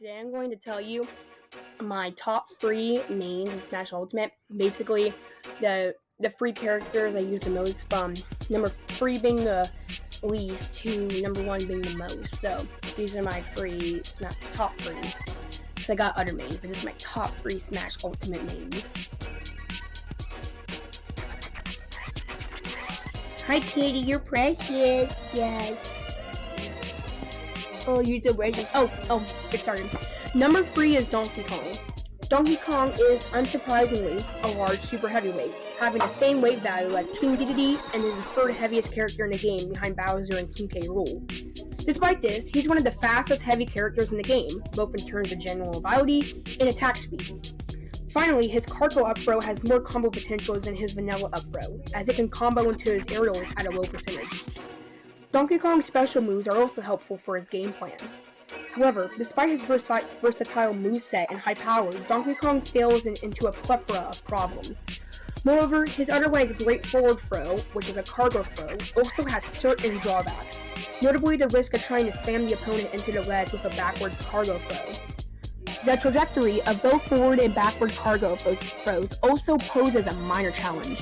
Today I'm going to tell you my top 3 mains in Smash Ultimate. Basically, the free characters I use the most, from number 3 being the least to number 1 being the most. So these are my top 3. So I got other mains, but this is my top 3 Smash Ultimate mains. Hi, Katie, you're precious. Yes. Oh, you're so precious. Get started. Number 3 is Donkey Kong. Donkey Kong is, unsurprisingly, a large super heavyweight, having the same weight value as King Dedede and is the 3rd heaviest character in the game behind Bowser and King K. Rool. Despite this, he's one of the fastest heavy characters in the game, both in terms of general ability and attack speed. Finally, his cargo up throw has more combo potentials than his vanilla up throw, as it can combo into his aerials at a low percentage. Donkey Kong's special moves are also helpful for his game plan. However, despite his versatile moveset and high power, Donkey Kong fails into a plethora of problems. Moreover, his otherwise great forward throw, which is a cargo throw, also has certain drawbacks, notably the risk of trying to slam the opponent into the ledge with a backwards cargo throw. The trajectory of both forward and backward cargo throws also poses a minor challenge.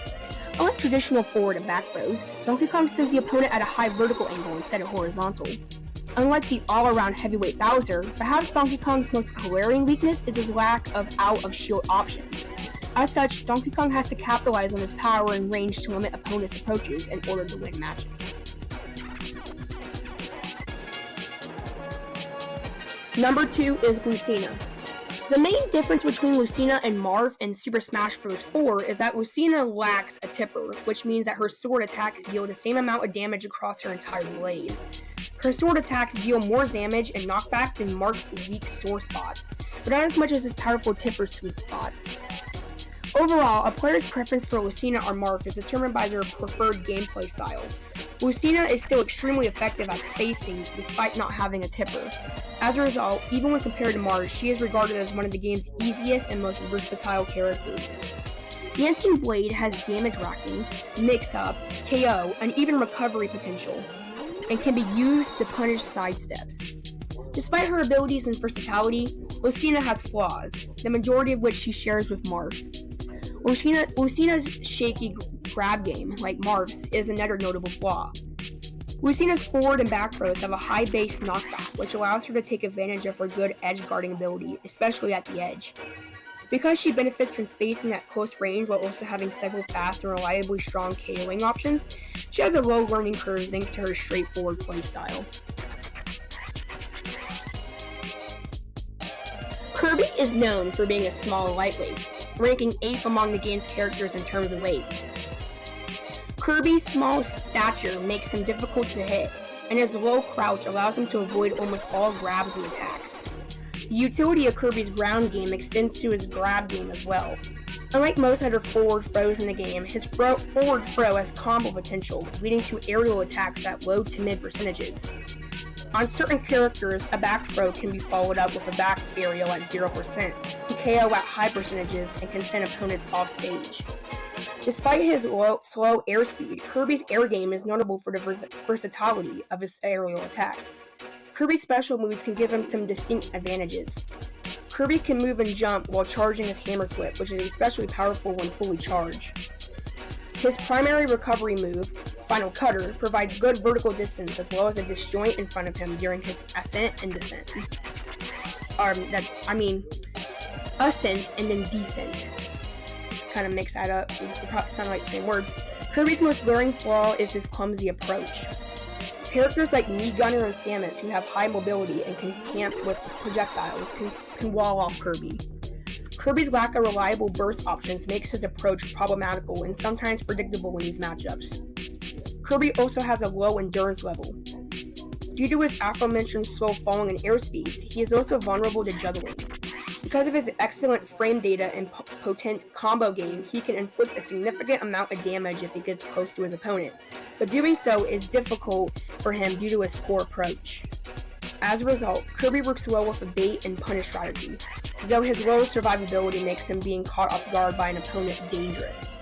Unlike traditional forward and back throws, Donkey Kong sends the opponent at a high vertical angle instead of horizontal. Unlike the all-around heavyweight Bowser, perhaps Donkey Kong's most glaring weakness is his lack of out-of-shield options. As such, Donkey Kong has to capitalize on his power and range to limit opponents' approaches in order to win matches. Number 2 is Lucina. The main difference between Lucina and Marth in Super Smash Bros. 4 is that Lucina lacks a tipper, which means that her sword attacks deal the same amount of damage across her entire blade. Her sword attacks deal more damage and knockback than Marth's weak sore spots, but not as much as his powerful tipper sweet spots. Overall, a player's preference for Lucina or Marth is determined by their preferred gameplay style. Lucina is still extremely effective at spacing despite not having a tipper. As a result, even when compared to Marth, she is regarded as one of the game's easiest and most versatile characters. The Unseen Blade has damage racking, mix-up, KO, and even recovery potential, and can be used to punish sidesteps. Despite her abilities and versatility, Lucina has flaws, the majority of which she shares with Marth. Lucina's shaky grab game, like Marth's, is another notable flaw. Lucina's forward and back throws have a high base knockback, which allows her to take advantage of her good edge guarding ability, especially at the edge. Because she benefits from spacing at close range while also having several fast and reliably strong KOing options, she has a low learning curve thanks to her straightforward playstyle. Kirby is known for being a small lightweight, ranking 8th among the game's characters in terms of weight. Kirby's small stature makes him difficult to hit, and his low crouch allows him to avoid almost all grabs and attacks. The utility of Kirby's ground game extends to his grab game as well. Unlike most other forward throws in the game, his forward throw has combo potential, leading to aerial attacks at low to mid percentages. On certain characters, a back throw can be followed up with a back aerial at 0%, KO at high percentages, and can send opponents off stage. Despite his slow airspeed, Kirby's air game is notable for the versatility of his aerial attacks. Kirby's special moves can give him some distinct advantages. Kirby can move and jump while charging his hammer flip, which is especially powerful when fully charged. His primary recovery move, Final Cutter, provides good vertical distance as well as a disjoint in front of him during his ascent and descent. Ascent and then descent. Kind of mix that up, it probably sound like the same word. Kirby's most glaring flaw is his clumsy approach. Characters like Mii Gunner and Samus, who have high mobility and can camp with projectiles, can wall off Kirby. Kirby's lack of reliable burst options makes his approach problematical and sometimes predictable in these matchups. Kirby also has a low endurance level. Due to his aforementioned slow falling and airspeeds, he is also vulnerable to juggling. Because of his excellent frame data and potent combo game, he can inflict a significant amount of damage if he gets close to his opponent, but doing so is difficult for him due to his poor approach. As a result, Kirby works well with a bait and punish strategy, though his low survivability makes him being caught off guard by an opponent dangerous.